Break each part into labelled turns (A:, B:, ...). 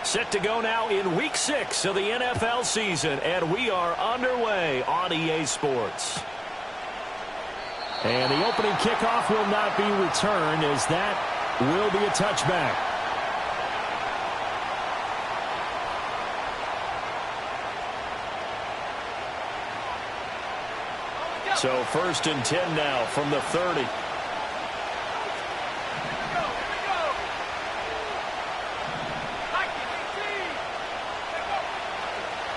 A: Set to go now in Week 6 of the NFL season, and we are underway on EA Sports. And the opening kickoff will not be returned, as that will be a touchback. So 1st and 10 now from the 30.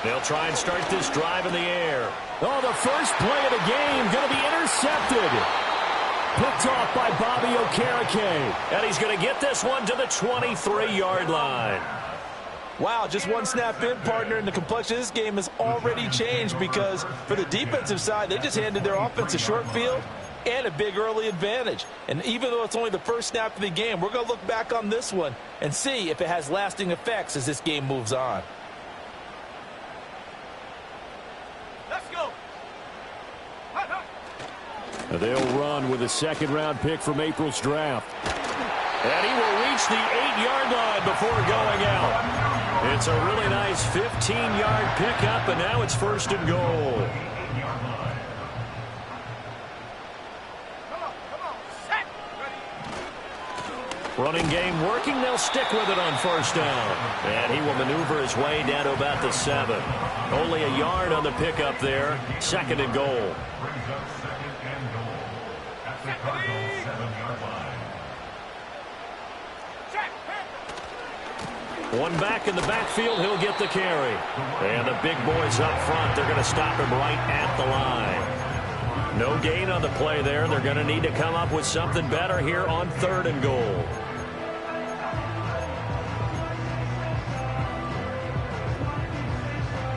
A: They'll try and start this drive in the air. Oh, the first play of the game going to be intercepted. Picked off by Bobby Okereke. And he's going to get this one to the 23-yard line.
B: Wow, just one snap in, partner, and the complexion of this game has already changed because for the defensive side, they just handed their offense a short field and a big early advantage. And even though it's only the first snap of the game, we're going to look back on this one and see if it has lasting effects as this game moves on.
A: They'll run with a second-round pick from April's draft. And he will reach the 8-yard line before going out. It's a really nice 15-yard pickup, and now it's 1st and goal. Running game working. They'll stick with it on 1st down. And he will maneuver his way down to about the 7. Only a yard on the pickup there. 2nd and goal. One back in the backfield, he'll get the carry. And the big boys up front, they're going to stop him right at the line. No gain on the play there. They're going to need to come up with something better here on 3rd and goal.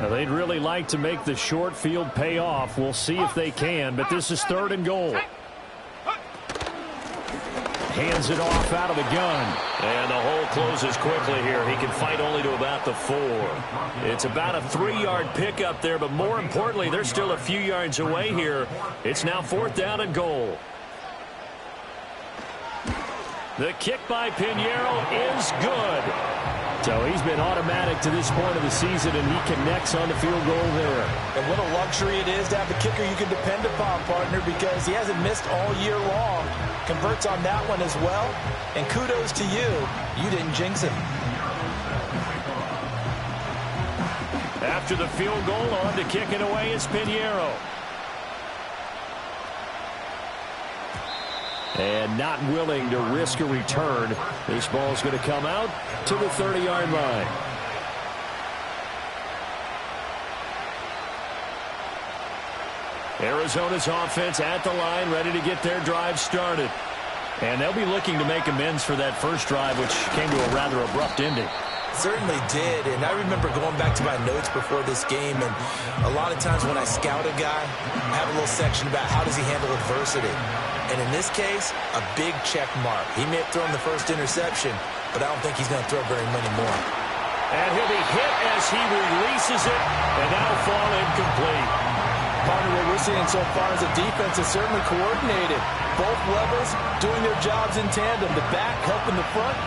A: Now, they'd really like to make the short field pay off. We'll see if they can, but this is 3rd and goal. Hands it off out of the gun. And the hole closes quickly here. He can fight only to about the 4. It's about a 3-yard pickup there, but more importantly, they're still a few yards away here. It's now 4th down and goal. The kick by Pinheiro is good. So he's been automatic to this point of the season, and he connects on the field goal there. And what a luxury it is to have a kicker you can depend upon, partner, because he hasn't missed all year long. Converts on that one as well. And kudos to you. You didn't jinx him. After the field goal, on to kick it away is Pinheiro. And not willing to risk a return. This ball's going to come out to the 30-yard line. Arizona's offense at the line, ready to get their drive started. And they'll be looking to make amends for that first drive, which came to a rather abrupt ending.
B: Certainly did, and I remember going back to my notes before this game, and a lot of times when I scout a guy, I have a little section about how does he handle adversity. And in this case, a big check mark. He may have thrown the first interception, but I don't think he's going to throw very many more.
A: And he'll be hit as he releases it, and that'll fall incomplete.
B: Partner, what we're seeing so far is a defense is certainly coordinated. Both levels doing their jobs in tandem. The back helping the front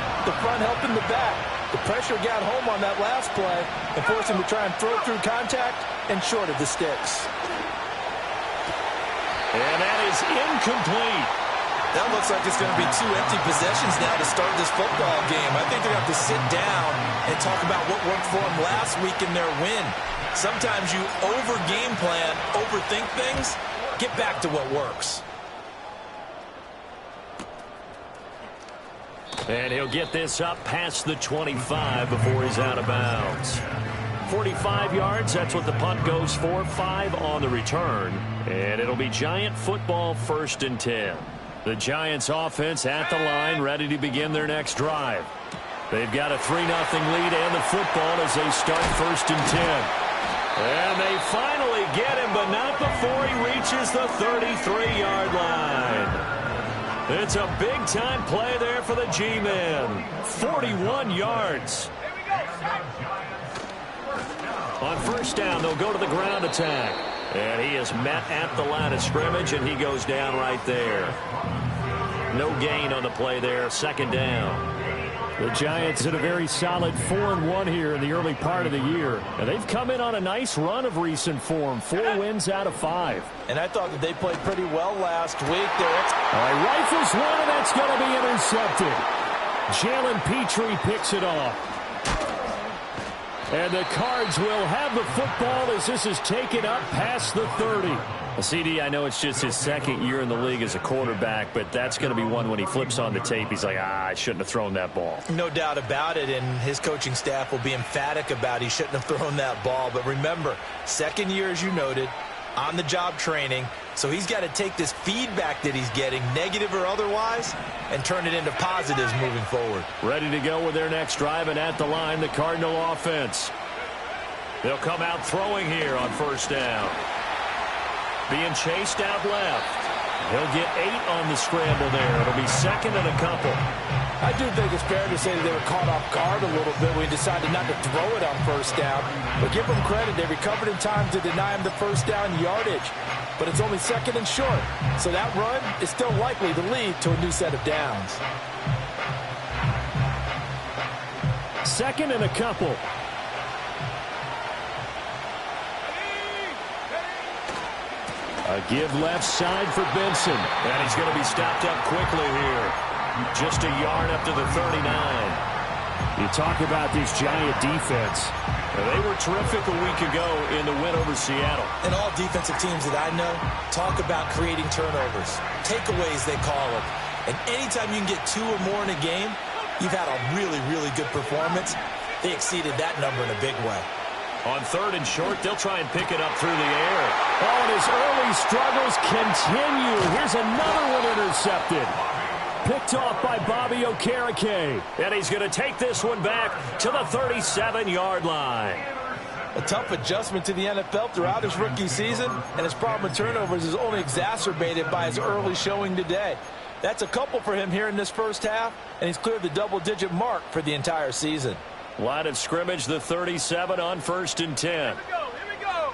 B: helping the back. The pressure got home on that last play and forced him to try and throw through contact and short of the sticks.
A: And that is incomplete.
B: That looks like it's going to be 2 empty possessions now to start this football game. I think they're going to have to sit down and talk about what worked for them last week in their win. Sometimes you over-game plan, overthink things, get back to what works.
A: And he'll get this up past the 25 before he's out of bounds. 45 yards, that's what the punt goes for. 5 on the return. And it'll be Giant football, 1st and 10. The Giants offense at the line, ready to begin their next drive. They've got a 3-0 lead and the football as they start 1st and 10. And they finally get him, but not before he reaches the 33-yard line. It's a big-time play there for the G-Men. 41 yards. On 1st down, they'll go to the ground attack. And he is met at the line of scrimmage, and he goes down right there. No gain on the play there, 2nd down. The Giants had a very solid 4-1 here in the early part of the year. And they've come in on a nice run of recent form. 4 wins out of 5.
B: And I thought that they played pretty well last week.
A: All right, rifles one, and that's going to be intercepted. Jalen Petrie picks it off. And the Cards will have the football as this is taken up past the 30. CD, I know it's just his second year in the league as a quarterback, but that's going to be one when he flips on the tape. He's like, I shouldn't have thrown that ball.
B: No doubt about it, and his coaching staff will be emphatic about he shouldn't have thrown that ball. But remember, second year, as you noted, on-the-job training, so he's got to take this feedback that he's getting, negative or otherwise, and turn it into positives moving forward.
A: Ready to go with their next drive, and at the line, the Cardinal offense. They'll come out throwing here on first down. Being chased out left. He'll get 8 on the scramble there. It'll be second and a couple.
B: I do think it's fair to say that they were caught off guard a little bit when he decided not to throw it on first down. But give them credit. They recovered in time to deny him the first down yardage. But it's only second and short. So that run is still likely to lead to a new set of downs.
A: Second and a couple. A give left side for Benson. And he's going to be stopped up quickly here. Just a yard up to the 39. You talk about this Giant defense. They were terrific a week ago in the win over Seattle.
B: And all defensive teams that I know talk about creating turnovers. Takeaways, they call them. And anytime you can get 2 or more in a game, you've had a really, really good performance. They exceeded that number in a big way.
A: On third and short, they'll try and pick it up through the air. Oh, and his early struggles continue. Here's another one intercepted. Picked off by Bobby Okereke. And he's going to take this one back to the 37-yard line.
B: A tough adjustment to the NFL throughout his rookie season, and his problem with turnovers is only exacerbated by his early showing today. That's a couple for him here in this first half, and he's cleared the double-digit mark for the entire season.
A: Line of scrimmage, the 37 on first and 10.
C: Here we go.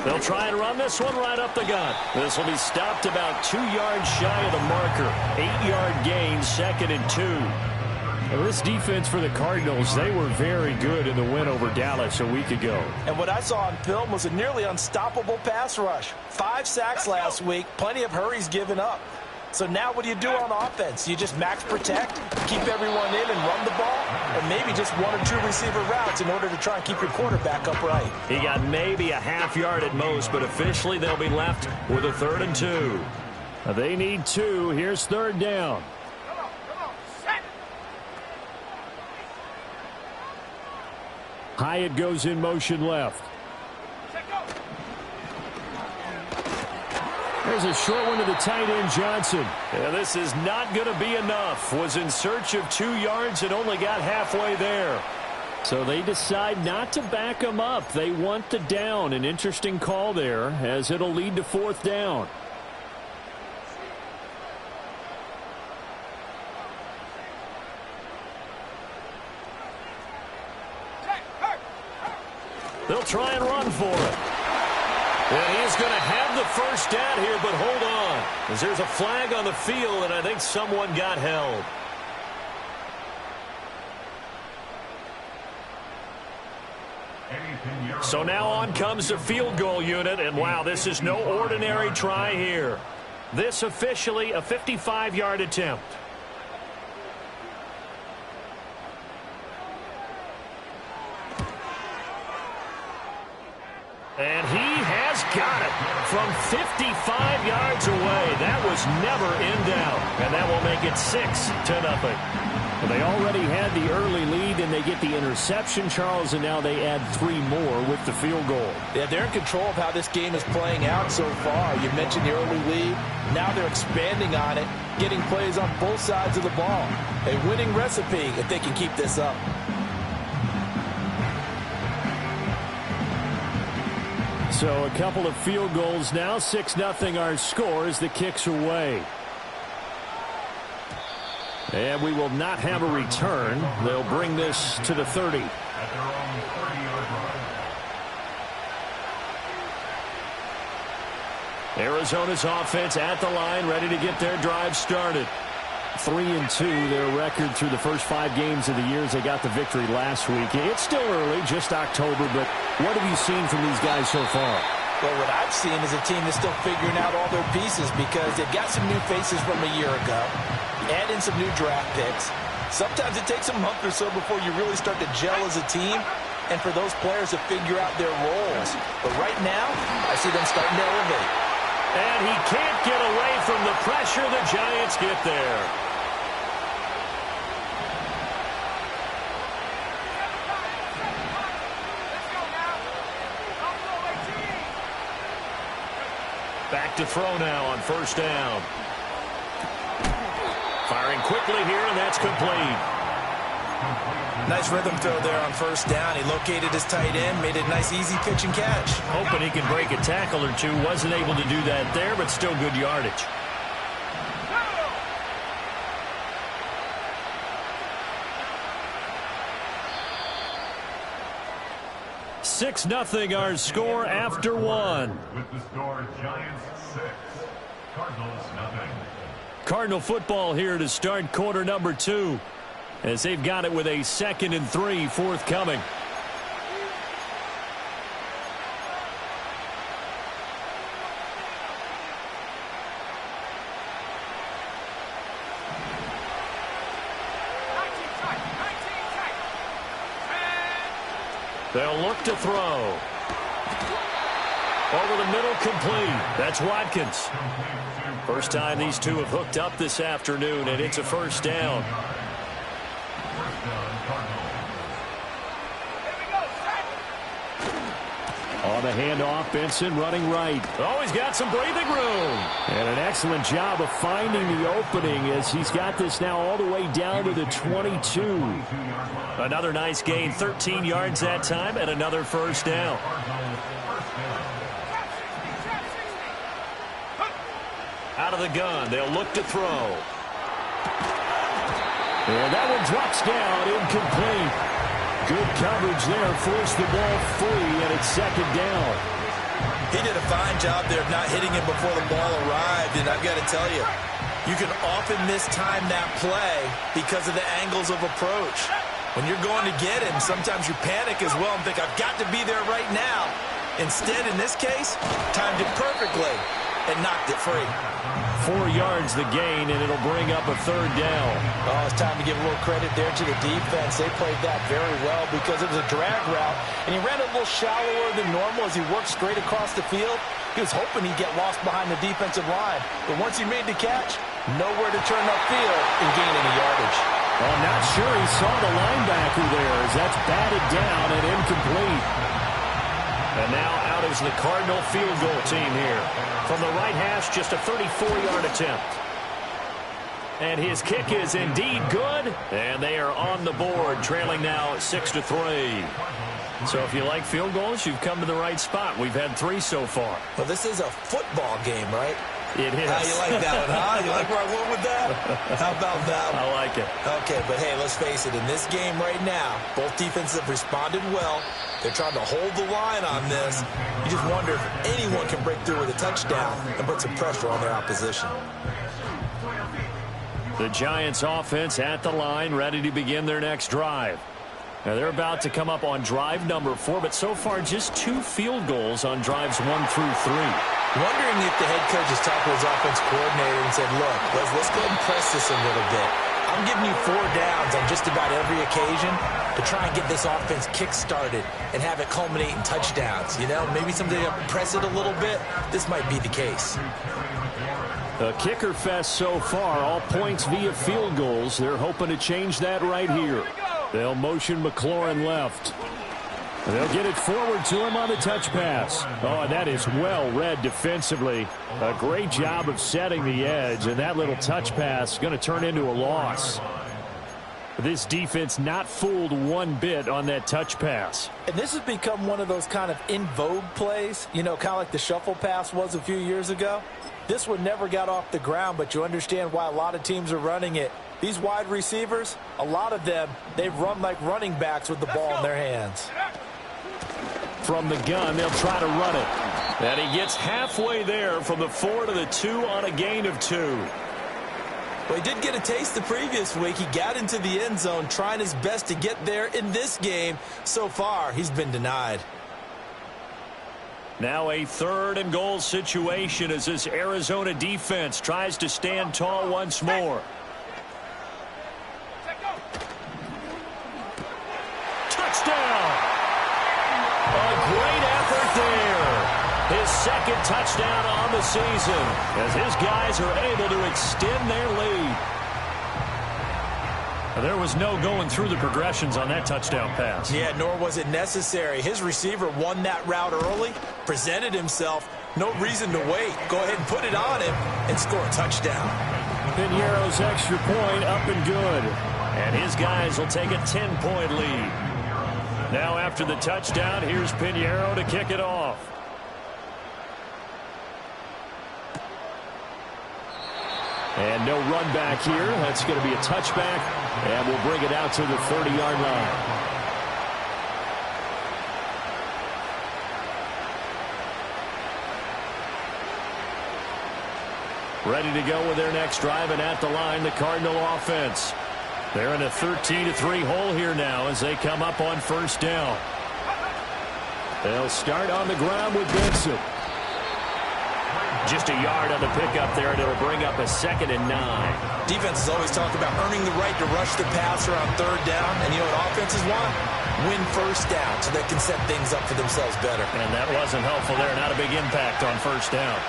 A: They'll try and run this one right up the gut. This will be stopped about 2 yards shy of the marker. 8-yard gain, second and 2. Well, this defense for the Cardinals, they were very good in the win over Dallas a week ago.
B: And what I saw on film was a nearly unstoppable pass rush. 5 sacks last week, plenty of hurries given up. So now what do you do on offense? You just max protect, keep everyone in and run the ball, or maybe just 1 or 2 receiver routes in order to try and keep your quarterback upright.
A: He got maybe a half yard at most, but officially they'll be left with a 3rd and 2. They need 2. Here's 3rd down.
C: Come on, set.
A: Hyatt goes in motion left.
C: Set, go.
A: There's a short one to the tight end, Johnson. Yeah, this is not going to be enough. Was in search of 2 yards and only got halfway there. So they decide not to back him up. They want the down. An interesting call there as it'll lead to 4th down. They'll try and run for it. And he's going to have the first down here, but hold on. As there's a flag on the field, and I think someone got held. So now on comes the field goal unit, and wow, this is no ordinary try here. This officially a 55-yard attempt. And he has got it from 55 yards away. That was never in doubt. And that will make it 6-0. Well, they already had the early lead, and they get the interception, Charles, and now they add 3 more with the field goal.
B: Yeah, they're in control of how this game is playing out so far. You mentioned the early lead. Now they're expanding on it, getting plays on both sides of the ball. A winning recipe if they can keep this up.
A: So a couple of field goals now. 6-0 our score as the kick's away. And we will not have a return. They'll bring this to the 30. Arizona's offense at the line, ready to get their drive started. 3-2, their record through the first 5 games of the year as they got the victory last week. It's still early, just October, but what have you seen from these guys so far?
B: Well, what I've seen is a team that's still figuring out all their pieces because they've got some new faces from a year ago, add in some new draft picks. Sometimes it takes a month or so before you really start to gel as a team and for those players to figure out their roles. But right now, I see them starting to elevate.
A: And he can't get away from the pressure. The Giants get there. Back to throw now on first down. Firing quickly here, and that's complete.
B: Nice rhythm throw there on first down. He located his tight end, made a nice easy pitch and catch.
A: Hoping he can break a tackle or two. Wasn't able to do that there, but still good yardage. Six nothing our score after one.
D: With the score, Giants 6, Cardinals nothing.
A: Cardinal football here to start quarter number 2. As they've got it with a 2nd and 3 forthcoming. They'll look to throw. Over the middle, complete. That's Watkins. First time these two have hooked up this afternoon, and it's a first down. On the handoff, Benson running right. Oh, he's got some breathing room. And an excellent job of finding the opening as he's got this now all the way down to the 22. Another nice gain, 13 yards that time, and another first down. Out of the gun, they'll look to throw. And that one drops down, incomplete. Good coverage there, forced the ball free, and it's second down.
B: He did a fine job there of not hitting him before the ball arrived, and I've got to tell you, you can often mistime that play because of the angles of approach. When you're going to get him, sometimes you panic as well and think, I've got to be there right now. Instead, in this case, timed it perfectly and knocked it free.
A: 4 yards the gain, and it'll bring up a third down.
B: Oh, it's time to give a little credit there to the defense. They played that very well because it was a drag route, and he ran a little shallower than normal as he worked straight across the field. He was hoping he'd get lost behind the defensive line, but once he made the catch, nowhere to turn upfield and gain any yardage.
A: Well, I'm not sure he saw the linebacker there as that's batted down and incomplete. And now out is the Cardinal field goal team here. From the right hash, just a 34-yard attempt. And his kick is indeed good. And they are on the board, trailing now 6-3. So if you like field goals, you've come to the right spot. We've had 3 so far.
B: Well, this is a football game, right?
A: It is.
B: How you like that one, huh? You like where I went with that? How about that one?
A: I like it.
B: Okay, but hey, let's face it. In this game right now, both defenses have responded well. They're trying to hold the line on this. You just wonder if anyone can break through with a touchdown and put some pressure on their opposition.
A: The Giants offense at the line, ready to begin their next drive. Now they're about to come up on drive number 4, but so far just 2 field goals on drives 1 through 3.
B: Wondering if the head coach has talked to his offense coordinator and said, look, let's go ahead and press this a little bit. I'm giving you 4 downs on just about every occasion to try and get this offense kick-started and have it culminate in touchdowns. You know, maybe someday press it a little bit. This might be the case.
A: A kicker fest so far, all points via field goals. They're hoping to change that right here. They'll motion McLaurin left. They'll get it forward to him on the touch pass. Oh, and that is well read defensively. A great job of setting the edge, and that little touch pass is going to turn into a loss. This defense not fooled one bit on that touch pass.
B: And this has become one of those kind of in vogue plays, you know, kind of like the shuffle pass was a few years ago. This one never got off the ground, but you understand why a lot of teams are running it. These wide receivers, a lot of them, they run like running backs with the ball in their hands.
A: From the gun, they'll try to run it. And he gets halfway there from the 4 to the 2 on a gain of 2.
B: Well, he did get a taste the previous week. He got into the end zone trying his best to get there in this game. So far, he's been denied.
A: Now a 3rd and goal situation as this Arizona defense tries to stand tall once more. Touchdown! A great effort there. His 2nd touchdown on the season as his guys are able to extend their lead. There was no going through the progressions on that touchdown pass.
B: Yeah, nor was it necessary. His receiver won that route early, presented himself. No reason to wait. Go ahead and put it on him and score a touchdown.
A: Pinheiro's extra point up and good. And his guys will take a 10-point lead. Now after the touchdown, here's Pinheiro to kick it off. And no run back here. That's going to be a touchback. And we'll bring it out to the 30-yard line. Ready to go with their next drive, and at the line, the Cardinal offense. They're in a 13-3 hole here now as they come up on 1st down. They'll start on the ground with Benson. Just a yard on the pickup there, and it'll bring up a 2nd and 9.
B: Defenses always talk about earning the right to rush the passer on 3rd down. And you know what offenses want? Win 1st down so they can set things up for themselves better.
A: And that wasn't helpful there. Not a big impact on 1st down.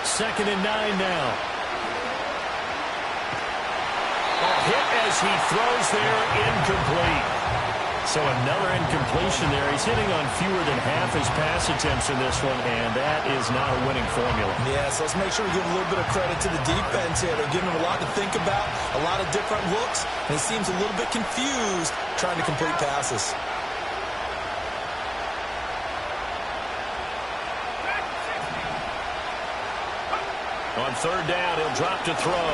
A: 2nd and 9 now. Hit as he throws there, incomplete. So another incompletion there. He's hitting on fewer than half his pass attempts in this one, and that is not a winning formula.
B: Yeah, so let's make sure we give a little bit of credit to the defense here. They're giving him a lot to think about, a lot of different looks, and he seems a little bit confused trying to complete passes.
A: On 3rd down, he'll drop to throw.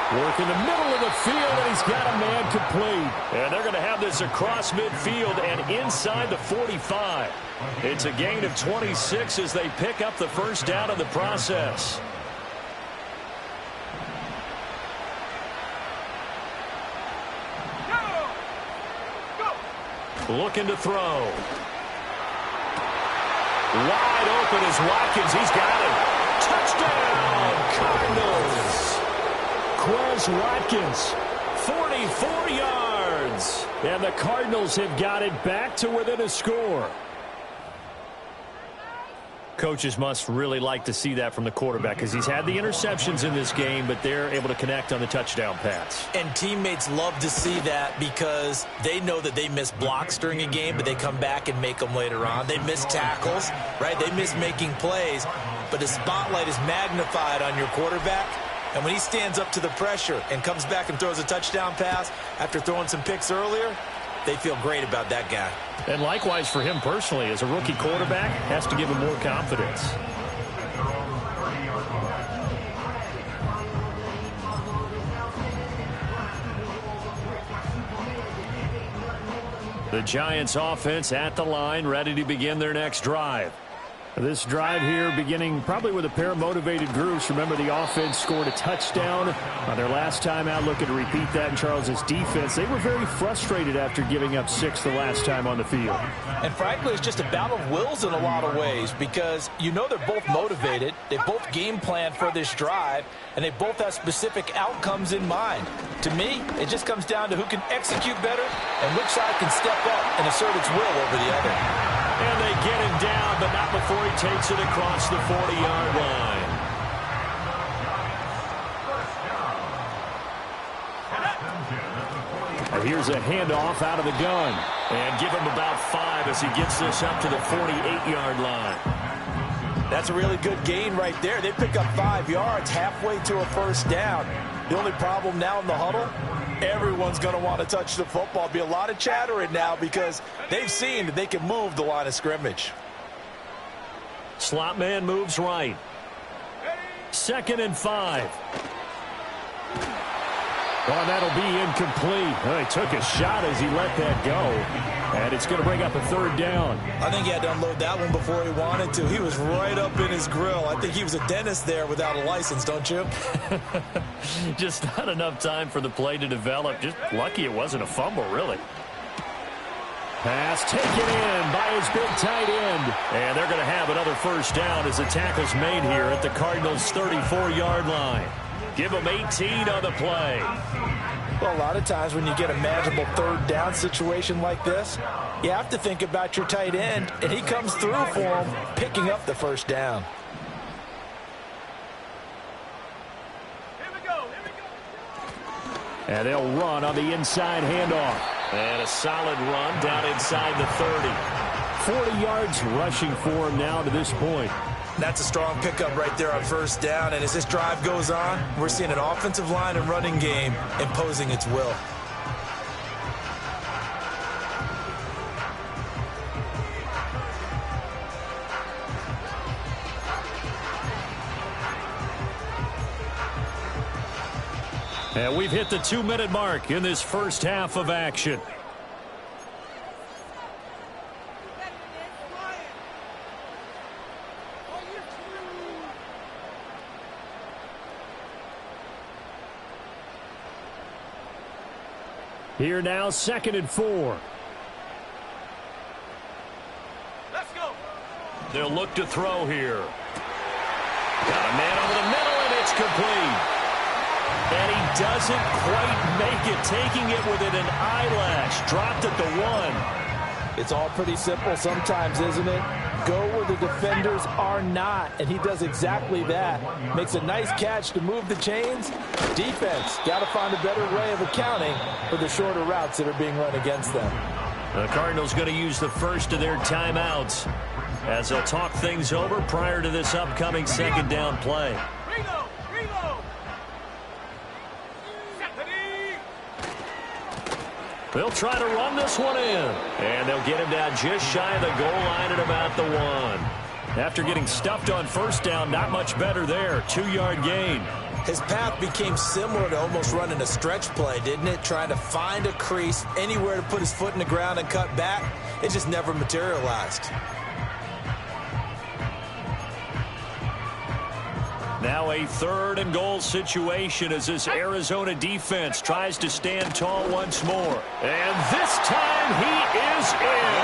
A: Work in the middle of the field, and he's got a man complete. And they're going to have this across midfield and inside the 45. It's a gain of 26 as they pick up the 1st down in the process. Looking to throw. Wide open is Watkins. He's got it. Touchdown, Cardinals. Quez Watkins, 44 yards. And the Cardinals have got it back to within a score. Coaches must really like to see that from the quarterback because he's had the interceptions in this game, but they're able to connect on the touchdown pass.
B: And teammates love to see that because they know that they miss blocks during a game, but they come back and make them later on. They miss tackles, right? They miss making plays, but the spotlight is magnified on your quarterback. And when he stands up to the pressure and comes back and throws a touchdown pass after throwing some picks earlier, they feel great about that guy.
A: And likewise for him personally, as a rookie quarterback, has to give him more confidence. The Giants offense at the line, ready to begin their next drive. This drive here beginning probably with a pair of motivated groups. Remember, the offense scored a touchdown on their last time out, looking to repeat that in Charles's defense. They were very frustrated after giving up 6 the last time on the field.
B: And frankly, it's just a battle of wills in a lot of ways because you know they're both motivated. They both game plan for this drive, and they both have specific outcomes in mind. To me, it just comes down to who can execute better and which side can step up and assert its will over the other.
A: And they get him down, but not before he takes it across the 40-yard line. And here's a handoff out of the gun. And give him about 5 as he gets this up to the 48-yard line.
B: That's a really good gain right there. They pick up 5 yards halfway to a 1st down. The only problem now in the huddle, everyone's going to want to touch the football. Be a lot of chattering now because they've seen that they can move the line of scrimmage.
A: Slot man moves right. 2nd and 5. Oh, that'll be incomplete. He took a shot as he let that go. And it's going to bring up a third down.
B: I think he had to unload that one before he wanted to. He was right up in his grill. I think he was a dentist there without a license, don't you?
A: Just not enough time for the play to develop. Just lucky it wasn't a fumble, really. Pass taken in by his big tight end. And they're going to have another first down as the tackle's made here at the Cardinals' 34-yard line. Give them 18 on the play.
B: Well, a lot of times when you get a manageable third down situation like this, you have to think about your tight end, and he comes through for him, picking up the first down.
C: Here we go, here we go.
A: And they'll run on the inside handoff. And a solid run down inside the 30. 40 yards rushing for him now to this point.
B: That's a strong pickup right there on first down, and as this drive goes on, we're seeing an offensive line and running game imposing its will.
A: And we've hit the 2-minute mark in this first half of action. Here now, 2nd and 4.
C: Let's go.
A: They'll look to throw here. Got a man over the middle, and it's complete. And he doesn't quite make it, taking it within an eyelash. Dropped at the 1.
B: It's all pretty simple sometimes, isn't it? Go where the defenders are not, and he does exactly that. Makes a nice catch to move the chains. Defense got to find a better way of accounting for the shorter routes that are being run against them.
A: The Cardinals going to use the first of their timeouts as they'll talk things over prior to this upcoming second down play.
C: Reload, reload. Stephanie.
A: They'll try to run this one in. And they'll get him down just shy of the goal line at about the 1. After getting stuffed on first down, not much better there. 2-yard gain.
B: His path became similar to almost running a stretch play, didn't it? Trying to find a crease, anywhere to put his foot in the ground and cut back. It just never materialized.
A: Now a 3rd and goal situation as this Arizona defense tries to stand tall once more. And this time he is in.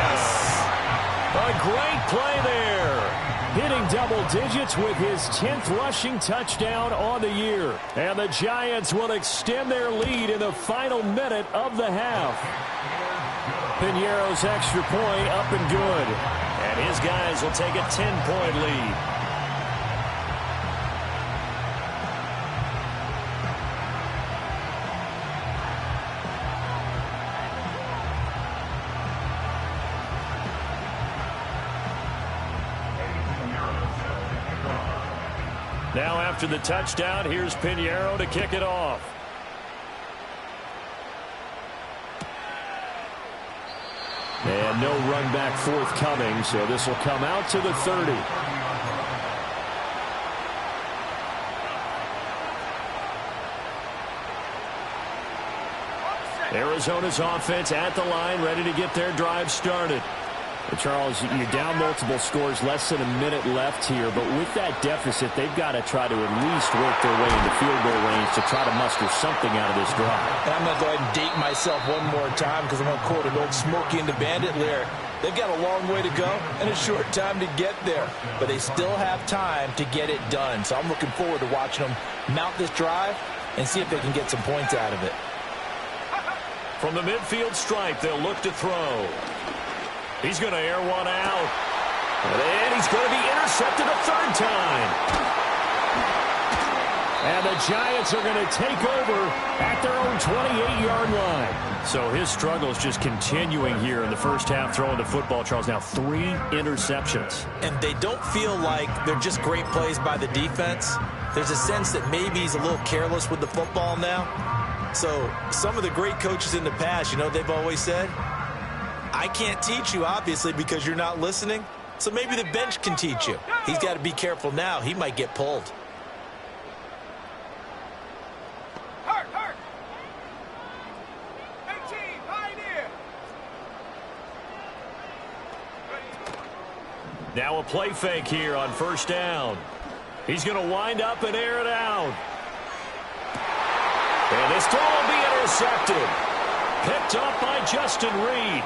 A: A great play there. Hitting double digits with his 10th rushing touchdown on the year. And the Giants will extend their lead in the final minute of the half. Piñeiro's extra point up and good. And his guys will take a 10-point lead. Now after the touchdown, here's Piñeiro to kick it off. And no run back forthcoming, so this will come out to the 30. Arizona's offense at the line, ready to get their drive started. Charles, you're down multiple scores, less than a minute left here, but with that deficit, they've got to try to at least work their way into field goal range to try to muster something out of this drive.
B: And I'm going to go ahead and date myself one more time because I'm going to quote an old Smokey and the Bandit lyric. They've got a long way to go and a short time to get there, but they still have time to get it done. So I'm looking forward to watching them mount this drive and see if they can get some points out of it.
A: From the midfield stripe, they'll look to throw. He's going to air one out. And he's going to be intercepted a 3rd time. And the Giants are going to take over at their own 28-yard line. So his struggle is just continuing here in the first half throwing the football. Charles, now 3 interceptions.
B: And they don't feel like they're just great plays by the defense. There's a sense that maybe he's a little careless with the football now. So some of the great coaches in the past, you know, they've always said, I can't teach you, obviously, because you're not listening. So maybe the bench can teach you. He's got to be careful now. He might get pulled.
C: Hurt, hurt.
A: Now a play fake here on first down. He's going to wind up and air it out. And this throw will be intercepted. Picked up by Justin Reed.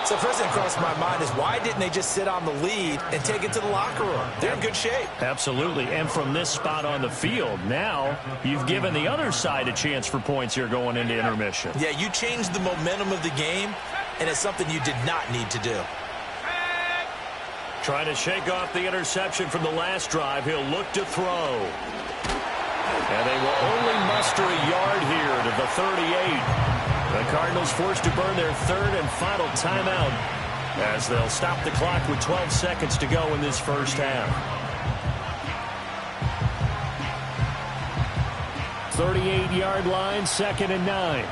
B: So first thing crossed my mind is why didn't they just sit on the lead and take it to the locker room? They're in good shape.
A: Absolutely. And from this spot on the field, now you've given the other side a chance for points here going into intermission.
B: Yeah, you changed the momentum of the game, and it's something you did not need to do.
A: Trying to shake off the interception from the last drive. He'll look to throw. And they will only muster a yard here to the 38. The Cardinals forced to burn their third and final timeout as they'll stop the clock with 12 seconds to go in this first half. 38-yard line, 2nd and 9.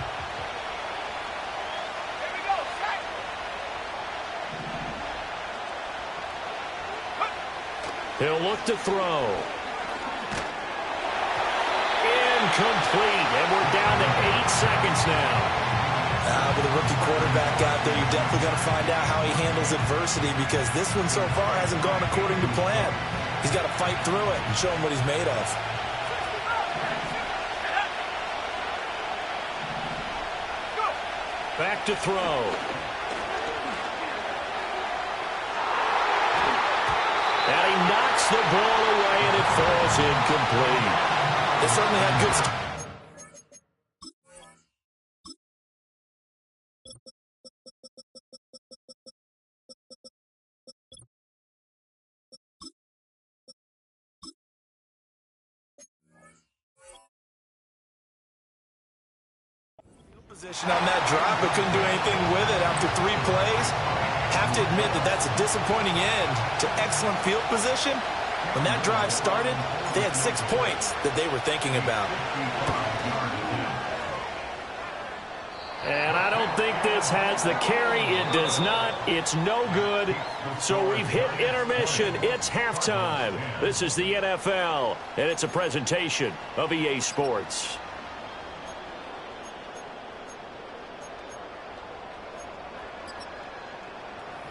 A: He'll look to throw. Incomplete, and we're down to 8 seconds now.
B: With a rookie quarterback out there, you're definitely going to find out how he handles adversity because this one so far hasn't gone according to plan. He's got to fight through it and show him what he's made of.
A: Back to throw. And he knocks the ball away, and it falls incomplete.
B: They certainly had good position on that drive, but couldn't do anything with it after 3 plays. Have to admit that that's a disappointing end to excellent field position. When that drive started, they had 6 points that they were thinking about.
A: And I don't think this has the carry. It does not. It's no good. So we've hit intermission. It's halftime. This is the NFL, and it's a presentation of EA Sports.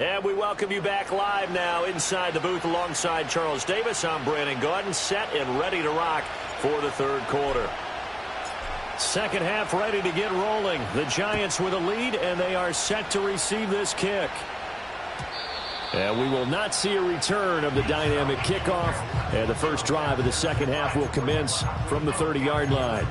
A: And we welcome you back live now inside the booth alongside Charles Davis. I'm Brandon Gaudin, set and ready to rock for the third quarter. Second half ready to get rolling. The Giants with a lead, and they are set to receive this kick. And we will not see a return of the dynamic kickoff. And the first drive of the second half will commence from the 30-yard line.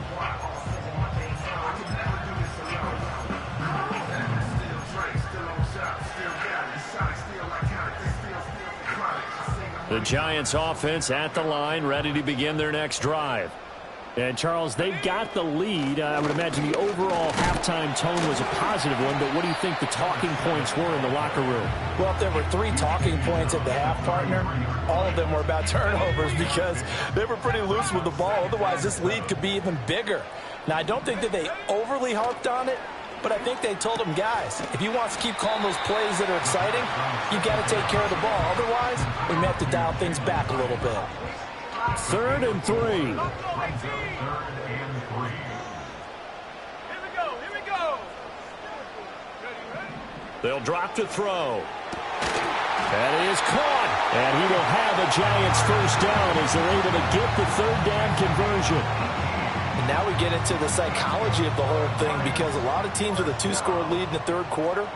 A: The Giants offense at the line, ready to begin their next drive. And, Charles, they've got the lead. I would imagine the overall halftime tone was a positive one, but what do you think the talking points were in the locker room?
B: Well, if there were 3 talking points at the half, partner, all of them were about turnovers because they were pretty loose with the ball. Otherwise, this lead could be even bigger. Now, I don't think that they overly harped on it, but I think they told them, guys, if you want to keep calling those plays that are exciting, you got to take care of the ball. Otherwise, we may have to dial things back a little bit.
A: 3rd and 3.
C: Here we go.
A: They'll drop to throw. That is caught. And he will have a Giants first down as they're able to get the 3rd down conversion.
B: And now we get into the psychology of the whole thing because a lot of teams with a 2-score lead in the third quarter,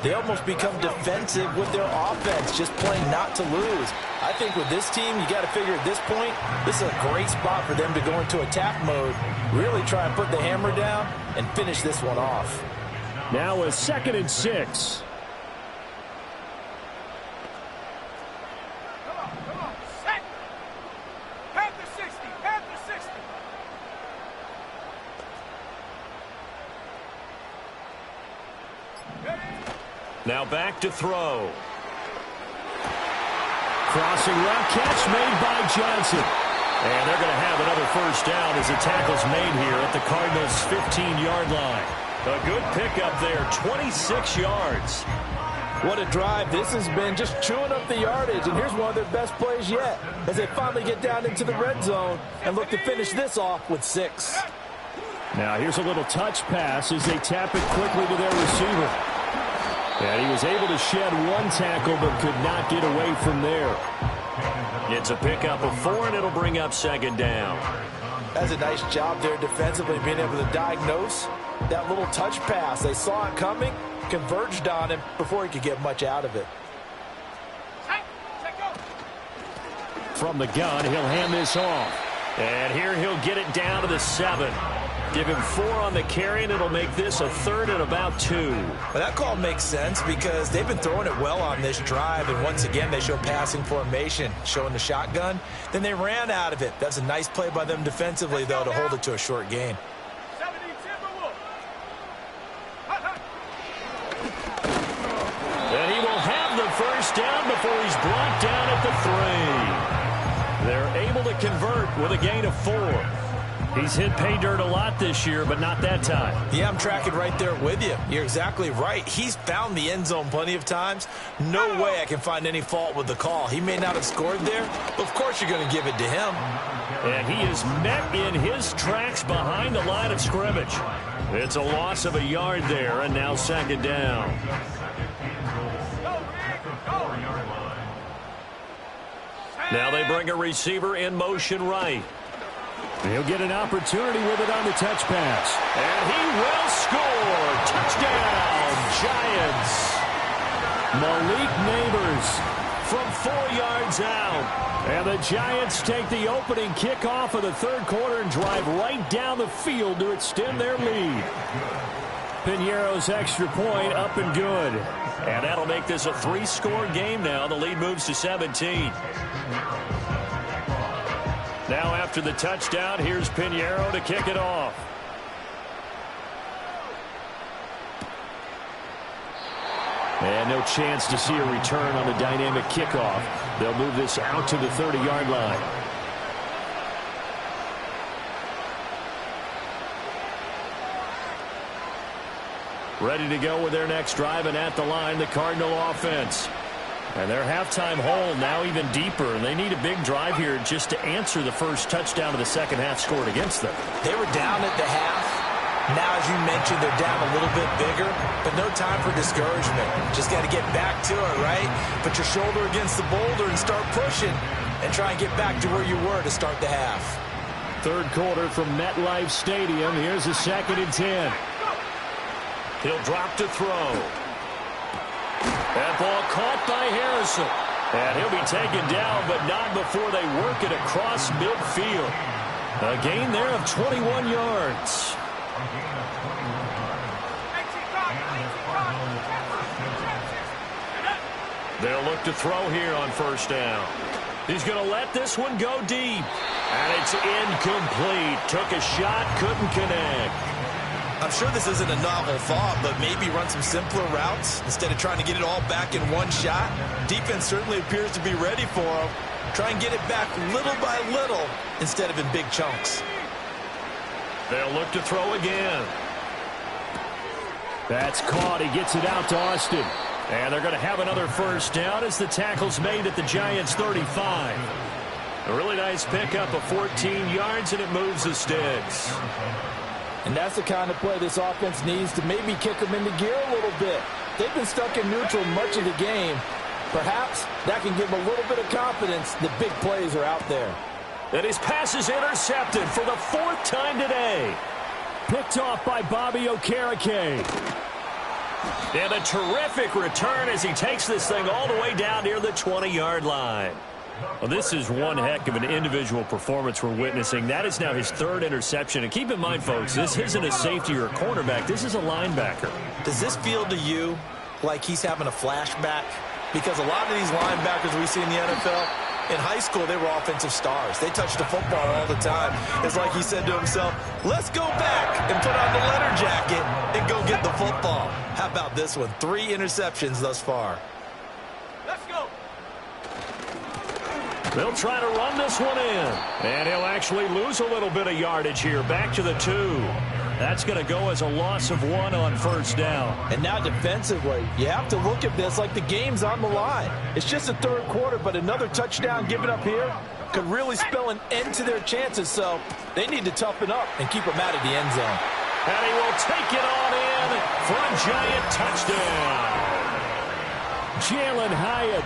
B: they almost become defensive with their offense, just playing not to lose. I think with this team, you got to figure at this point, this is a great spot for them to go into attack mode, really try and put the hammer down and finish this one off.
A: Now a 2nd and 6.
C: Come on. Set. Panther 60. Panther 60.
A: Now back to throw. Crossing route catch made by Johnson. And they're going to have another first down as the tackle's made here at the Cardinals' 15-yard line. A good pickup there, 26 yards.
B: What a drive this has been, just chewing up the yardage. And here's one of their best plays yet as they finally get down into the red zone and look to finish this off with 6.
A: Now here's a little touch pass as they tap it quickly to their receiver. And he was able to shed one tackle but could not get away from there. It's a pickup of 4, and it'll bring up second down.
B: That's a nice job there defensively, being able to diagnose that little touch pass. They saw it coming, converged on him before he could get much out of it.
A: From the gun, he'll hand this off. And here he'll get it down to the 7. Give him 4 on the carry, and it'll make this a 3rd and about 2.
B: Well, that call makes sense because they've been throwing it well on this drive, and once again they show passing formation, showing the shotgun. Then they ran out of it. That's a nice play by them defensively, though, to hold it to a short gain.
A: And he will have the first down before he's brought down at the 3. They're able to convert with a gain of 4. He's hit pay dirt a lot this year, but not that time.
B: Yeah, I'm tracking right there with you. You're exactly right. He's found the end zone plenty of times. No way I can find any fault with the call. He may not have scored there, but of course you're going to give it to him.
A: And he is met in his tracks behind the line of scrimmage. It's a loss of a yard there, and now second down. Now they bring a receiver in motion right. He'll get an opportunity with it on the touch pass. And he will score. Touchdown, Giants. Malik Neighbors from 4 yards out. And the Giants take the opening kickoff of the 3rd quarter and drive right down the field to extend their lead. Piñeiro's extra point up and good. And that'll make this a 3-score game now. The lead moves to 17. Now after the touchdown, here's Piñeiro to kick it off. And no chance to see a return on the dynamic kickoff. They'll move this out to the 30-yard line. Ready to go with their next drive, and at the line, the Cardinal offense. And their halftime hole now even deeper, and they need a big drive here just to answer the first touchdown of the second half scored against them.
B: They were down at the half. Now, as you mentioned, they're down a little bit bigger, but no time for discouragement. Just got to get back to it, right? Put your shoulder against the boulder and start pushing and try and get back to where you were to start the half.
A: 3rd quarter from MetLife Stadium. Here's a 2nd and 10. He'll drop to throw. That ball caught by Harrison. And he'll be taken down, but not before they work it across midfield. A gain there of 21 yards. They'll look to throw here on 1st down. He's going to let this one go deep. And it's incomplete. Took a shot, couldn't connect.
B: I'm sure this isn't a novel thought, but maybe run some simpler routes instead of trying to get it all back in one shot. Defense certainly appears to be ready for him. Try and get it back little by little instead of in big chunks.
A: They'll look to throw again. That's caught. He gets it out to Austin. And they're going to have another first down as the tackle's made at the Giants' 35. A really nice pickup of 14 yards, and it moves the sticks.
B: And that's the kind of play this offense needs to maybe kick them into gear a little bit. They've been stuck in neutral much of the game. Perhaps that can give them a little bit of confidence that big plays are out there.
A: And his pass is intercepted for the 4th time today. Picked off by Bobby Okereke. And a terrific return as he takes this thing all the way down near the 20-yard line. Well, this is one heck of an individual performance we're witnessing. That is now his 3rd interception. And keep in mind, folks, this isn't a safety or a cornerback. This is a linebacker.
B: Does this feel to you like he's having a flashback? Because a lot of these linebackers we see in the NFL, in high school, they were offensive stars. They touched the football all the time. It's like he said to himself, let's go back and put on the letter jacket and go get the football. How about this one? 3 interceptions thus far.
C: Let's go.
A: They'll try to run this one in. And he'll actually lose a little bit of yardage here. Back to the 2. That's going to go as a loss of 1 on 1st down.
B: And now defensively, you have to look at this like the game's on the line. It's just the 3rd quarter, but another touchdown given up here could really spell an end to their chances, so they need to toughen up and keep them out of the end zone.
A: And he will take it on in for a Giant touchdown. Jalen Hyatt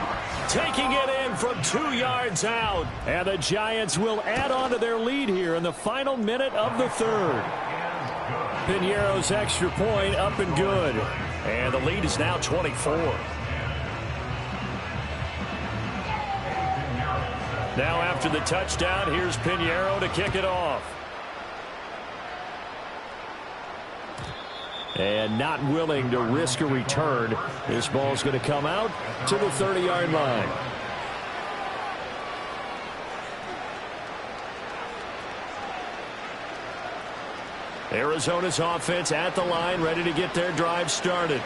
A: taking it in from 2 yards out. And the Giants will add on to their lead here in the final minute of the third. Piñeiro's extra point up and good. And the lead is now 24. Now after the touchdown, here's Piñeiro to kick it off. And not willing to risk a return. This ball's going to come out to the 30-yard line. Arizona's offense at the line, ready to get their drive started.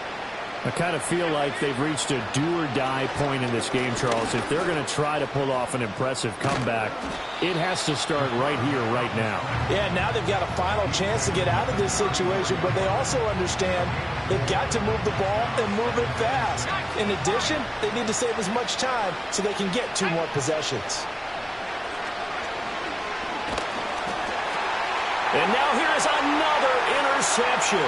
A: I kind of feel like they've reached a do-or-die point in this game, Charles. If they're going to try to pull off an impressive comeback, it has to start right here, right now.
B: Yeah, now they've got a final chance to get out of this situation, but they also understand they've got to move the ball and move it fast. In addition, they need to save as much time so they can get 2 more possessions.
A: And now here's another interception.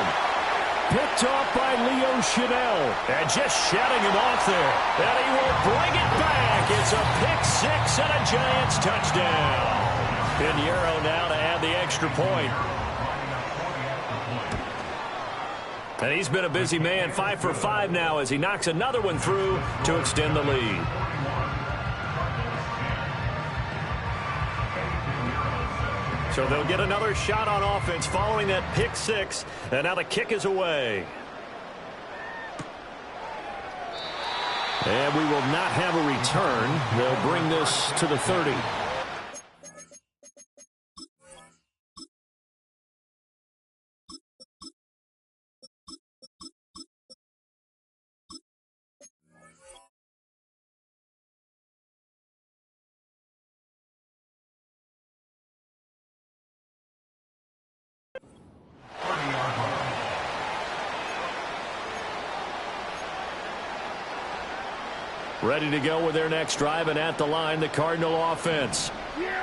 A: Picked off by Leo Chanel. And just shutting him off there. And he will bring it back. It's a pick-6 and a Giants touchdown. Piñeiro now to add the extra point. And he's been a busy man, 5 for 5 now as he knocks another one through to extend the lead. So they'll get another shot on offense following that pick-6, and now the kick is away. And we will not have a return. They'll bring this to the 30. Ready to go with their next drive, and at the line, the Cardinal offense.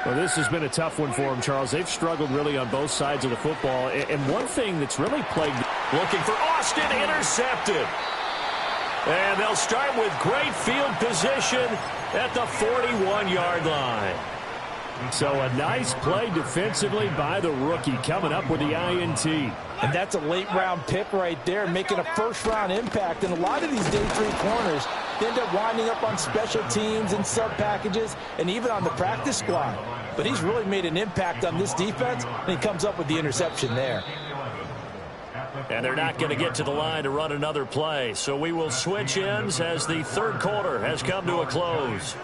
A: Well, this has been a tough one for them, Charles. They've struggled really on both sides of the football. And one thing that's really plagued... Looking for Austin, intercepted. And they'll start with great field position at the 41-yard line. So a nice play defensively by the rookie coming up with the INT.
B: And that's a late-round pick right there, making a first-round impact. And a lot of these day 3 corners, they end up winding up on special teams and sub-packages and even on the practice squad. But he's really made an impact on this defense, and he comes up with the interception there.
A: And they're not going to get to the line to run another play. So we will switch ends as the third quarter has come to a close.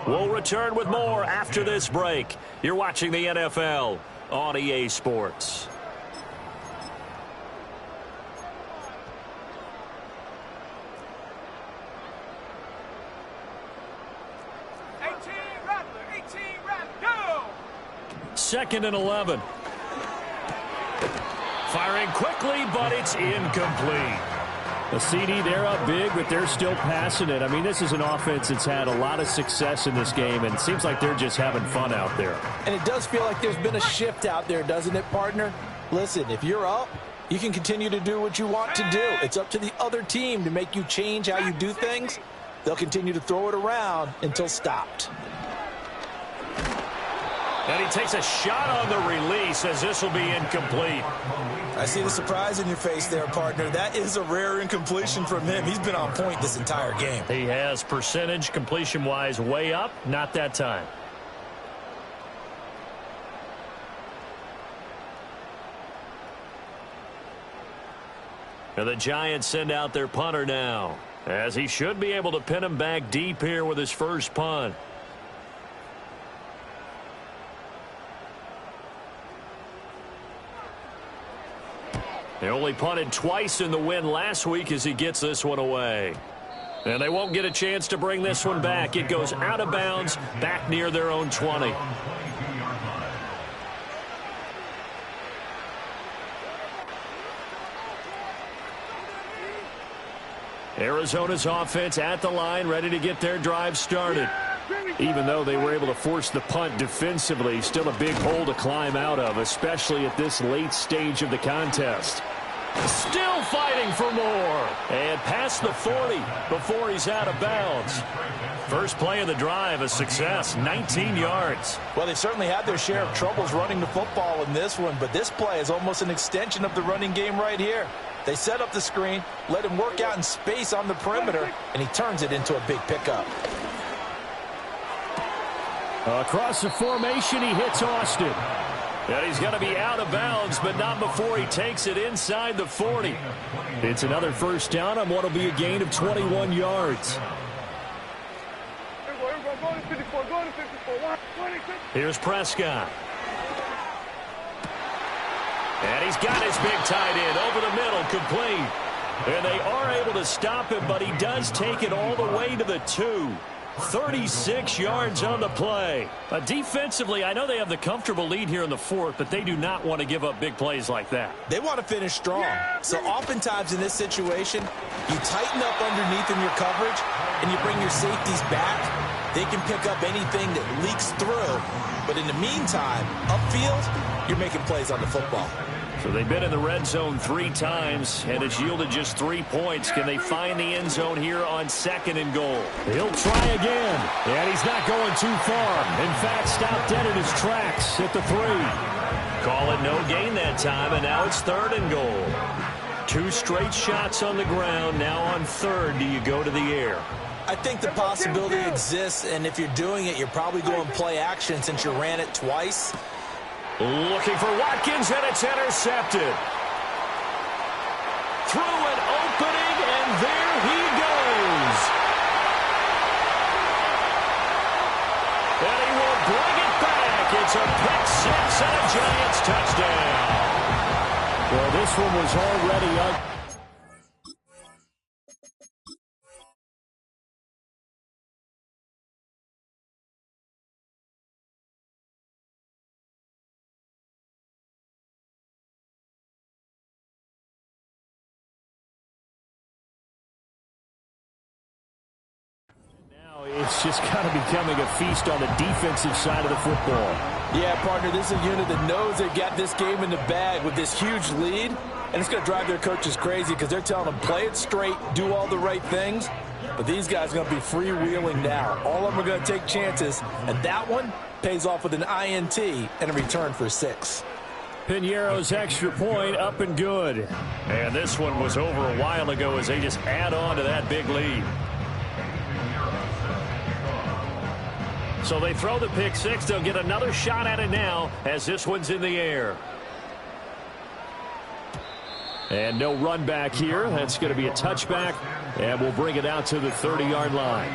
A: We'll return with more after this break. You're watching the NFL on EA Sports. Second and 11. Firing quickly, but it's incomplete. The CD, they're up big, but they're still passing it. I mean, this is an offense that's had a lot of success in this game, and it seems like they're just having fun out there.
B: And it does feel like there's been a shift out there, doesn't it, partner? Listen, if you're up, you can continue to do what you want to do. It's up to the other team to make you change how you do things. They'll continue to throw it around until stopped.
A: And he takes a shot on the release as this will be incomplete.
E: I see the surprise in your face there, partner. That is a rare incompletion from him. He's been on point this entire game.
A: He has percentage completion-wise way up, not that time. And the Giants send out their punter now, as he should be able to pin him back deep here with his first punt. They only punted twice in the win last week as he gets this one away. And they won't get a chance to bring this one back. It goes out of bounds back near their own 20. Arizona's offense at the line, ready to get their drive started. Even though they were able to force the punt defensively, still a big hole to climb out of, especially at this late stage of the contest. Still fighting for more. And past the 40 before he's out of bounds. First play of the drive, a success, 19 yards.
B: Well, they certainly had their share of troubles running the football in this one, but this play is almost an extension of the running game right here. They set up the screen, let him work out in space on the perimeter, and he turns it into a big pickup.
A: Across the formation, he hits Austin. And he's going to be out of bounds, but not before he takes it inside the 40. It's another first down on what will be a gain of 21 yards. Here's Prescott. And he's got his big tight end over the middle, complete. And they are able to stop him, but he does take it all the way to the 2. 36 yards on the play. Defensively, I know they have the comfortable lead here in the 4th, but they do not want to give up big plays like that.
E: They want to finish strong. So oftentimes in this situation, you tighten up underneath in your coverage, and you bring your safeties back. They can pick up anything that leaks through. But in the meantime, upfield, you're making plays on the football.
A: So they've been in the red zone 3 times, and it's yielded just 3 points. Can they find the end zone here on 2nd and goal? He'll try again, and he's not going too far. In fact, stopped dead in his tracks at the 3. Call it no gain that time, and now it's 3rd and goal. 2 straight shots on the ground. Now on 3rd, do you go to the air?
E: I think the possibility exists, and if you're doing it, you're probably going play action since you ran it twice.
A: Looking for Watkins, and it's intercepted. Through an opening, and there he goes. And he will bring it back. It's a pick 6 and a Giants touchdown. Well, this one was already up. It's just kind of becoming a feast on the defensive side of the football.
B: Yeah, partner, this is a unit that knows they've got this game in the bag with this huge lead, and it's going to drive their coaches crazy because they're telling them play it straight, do all the right things, but these guys are going to be freewheeling now. All of them are going to take chances, and that one pays off with an INT and a return for 6.
A: Piñeiro's extra point up and good. And this one was over a while ago as they just add on to that big lead. So they throw the pick 6. They'll get another shot at it now as this one's in the air. And no run back here. That's going to be a touchback. And we'll bring it out to the 30-yard line.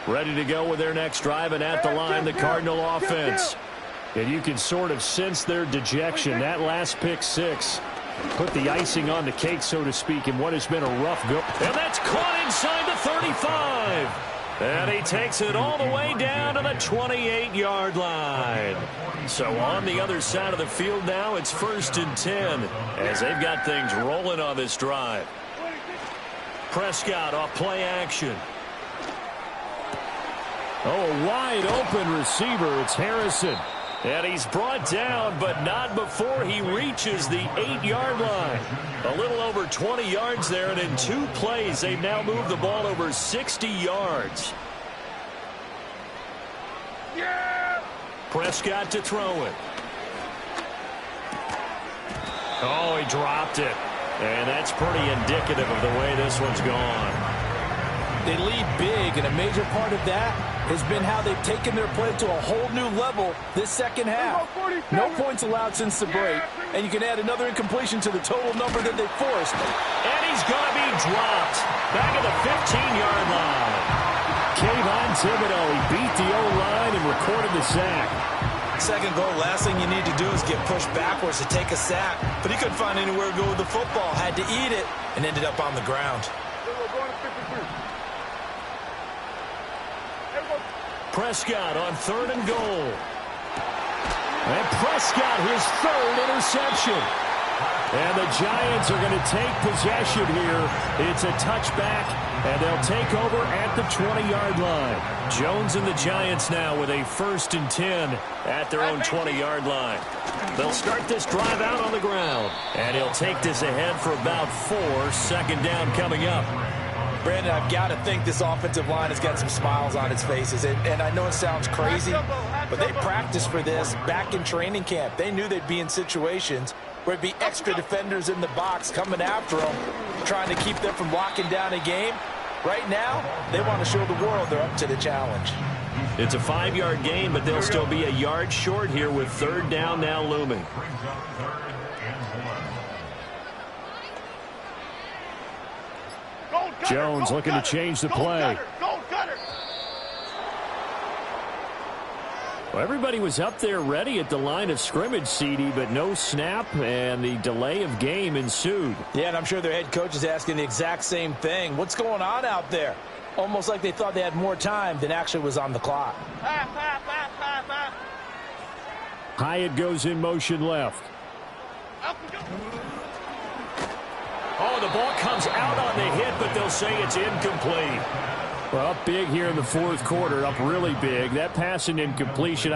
A: Ready to go with their next drive, and at the line, the Cardinal offense. And you can sort of sense their dejection. That last pick 6 put the icing on the cake, so to speak, in what has been a rough go. And that's caught inside the 35. And he takes it all the way down to the 28-yard line. So on the other side of the field now, it's 1st and 10 as they've got things rolling on this drive. Prescott off play action. Oh, a wide open receiver. It's Harrison. And he's brought down, but not before he reaches the 8-yard line. A little over 20 yards there, and in 2 plays, they've now moved the ball over 60 yards.
C: Yeah!
A: Prescott to throw it. Oh, he dropped it. And that's pretty indicative of the way this one's gone.
B: They lead big, and a major part of that has been how they've taken their play to a whole new level this second half. No points allowed since the break, and you can add another incompletion to the total number that they forced.
A: And he's going to be dropped back at the 15-yard line. Kayvon Thibodeaux, he beat the O-line and recorded the sack.
E: Second goal, last thing you need to do is get pushed backwards to take a sack. But he couldn't find anywhere to go with the football, had to eat it, and ended up on the ground.
A: Prescott on 3rd and goal. And Prescott, his 3rd interception. And the Giants are going to take possession here. It's a touchback, and they'll take over at the 20-yard line. Jones and the Giants now with a 1st and 10 at their own 20-yard line. They'll start this drive out on the ground, and he'll take this ahead for about 4. 2nd down coming up.
E: Brandon, I've got to think this offensive line has got some smiles on its faces. And I know it sounds crazy, but they practiced for this back in training camp. They knew they'd be in situations where there'd be extra defenders in the box coming after them, trying to keep them from locking down a game. Right now, they want to show the world they're up to the challenge.
A: It's a 5-yard gain, but they'll still be a yard short here with 3rd down now looming. Jones looking to change the play. Well, everybody was up there ready at the line of scrimmage, CD, but no snap, and the delay of game ensued.
E: Yeah, and I'm sure their head coach is asking the exact same thing. What's going on out there? Almost like they thought they had more time than actually was on the clock.
A: Hyatt goes in motion left. Oh, the ball comes out on the hit, but they'll say it's incomplete. Well, up big here in the 4th quarter, up really big. That pass and incompletion,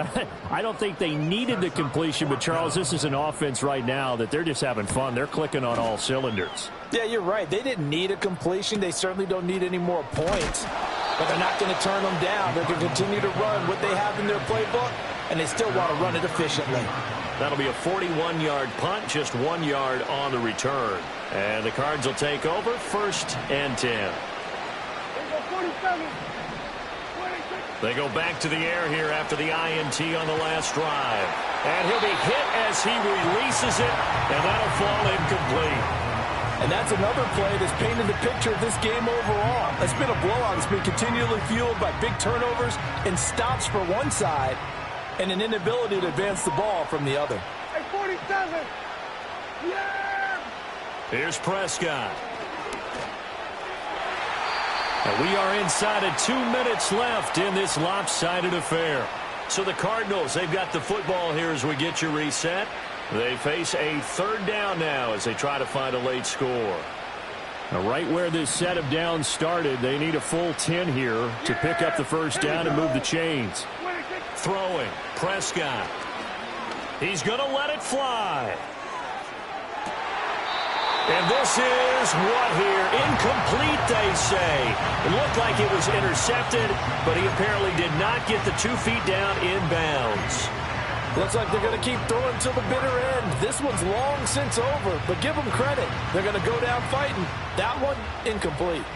A: I don't think they needed the completion, but, Charles, this is an offense right now that they're just having fun. They're clicking on all cylinders.
E: Yeah, you're right. They didn't need a completion. They certainly don't need any more points, but they're not going to turn them down. They're going to continue to run what they have in their playbook, and they still want to run it efficiently.
A: That'll be a 41-yard punt, just 1 yard on the return. And the Cards will take over, 1st and 10. They go back to the air here after the INT on the last drive. And he'll be hit as he releases it, and that'll fall incomplete.
B: And that's another play that's painted the picture of this game overall. It's been a blowout. It's been continually fueled by big turnovers and stops for one side and an inability to advance the ball from the other.
C: Hey, 47! Yeah!
A: Here's Prescott. And we are inside of 2 minutes left in this lopsided affair. So the Cardinals, they've got the football here as we get you reset. They face a 3rd down now as they try to find a late score. Now, right where this set of downs started, they need a full 10 here to pick up the 1st down and move the chains. Throwing, Prescott. He's going to let it fly. And this is what here? Incomplete, they say. It looked like it was intercepted, but he apparently did not get the 2 feet down in bounds.
B: Looks like they're going to keep throwing till the bitter end. This one's long since over, but give them credit. They're going to go down fighting. That one, incomplete.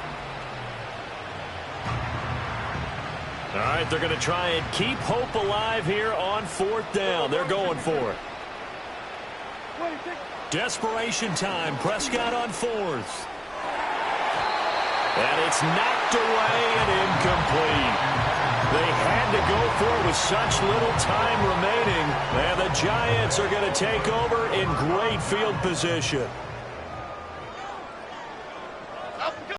A: All right, they're going to try and keep hope alive here on 4th down. They're going for it. Desperation time. Prescott on 4th. And it's knocked away and incomplete. They had to go for it with such little time remaining. And the Giants are going to take over in great field position.